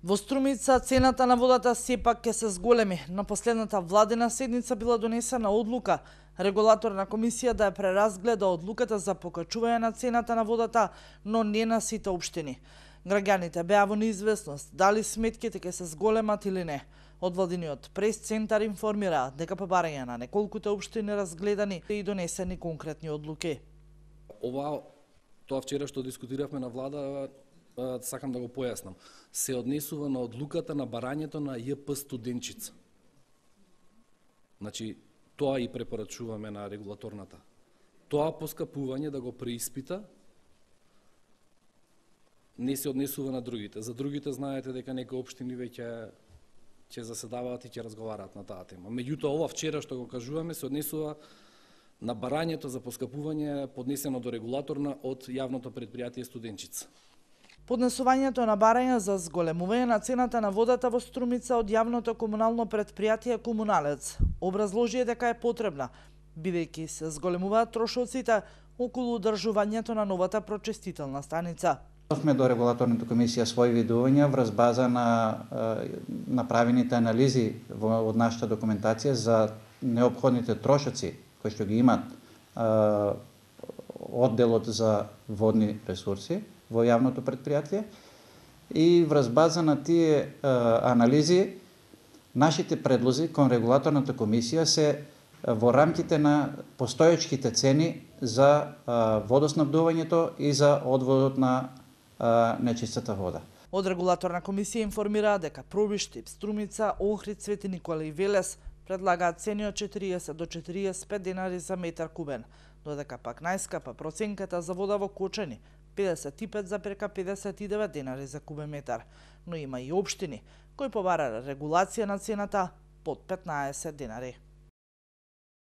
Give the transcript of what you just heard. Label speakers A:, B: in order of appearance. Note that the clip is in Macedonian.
A: Во Струмица цената на водата сепак ќе се зголеми. На последната владина седница била донесена одлука регулаторна комисија да ја преразгледа одлуката за покачување на цената на водата, но не на сите општини. Граѓаните беа во неизвестност дали сметките ќе се зголемат или не. Од владиниот прес-центар информира дека по барање на неколкуте општини разгледани и донесени конкретни одлуки.
B: Тоа вчера што дискутиравме на влада, сакам да го појаснам, се однесува на одлуката на барањето на ЈП Студенчица. Значи, тоа и препорачуваме на регулаторната. Тоа поскапување да го преиспита не се однесува на другите. За другите знаете дека некои општини веќе ќе заседаваат и ќе разговараат на таа тема. Меѓутоа, ова вчера што го кажуваме се однесува на барањето за поскапување поднесено до регулаторна од јавното предпријатие Студенчица.
A: Поднесувањето на барања за зголемување на цената на водата во Струмица од јавното комунално предпријатие Комуналец образложи дека е потребна, бидејќи се зголемуваат трошоците околу одржувањето на новата прочистителна станица.
C: Сме до регулаторната комисија своји видувања врз база на направените анализи од нашата документација за неопходните трошоци кои што ги имат одделот за водни ресурси во јавното предпријатие и врз база на тие анализи нашите предлози кон регулаторната комисија се во рамките на постоечките цени за водоснабдувањето и за одводот на нечистата вода.
A: Од регулаторна комисија информира дека Пробишти, Струмица, Охрид, Свети Никола и Велес предлагаат цени од 40 до 45 денари за метар кубен, додека пак најскапа проценката за вода во Кочани 55,59 денари за кубен метар, но има и општини кои побараат регулација на цената под 15 денари.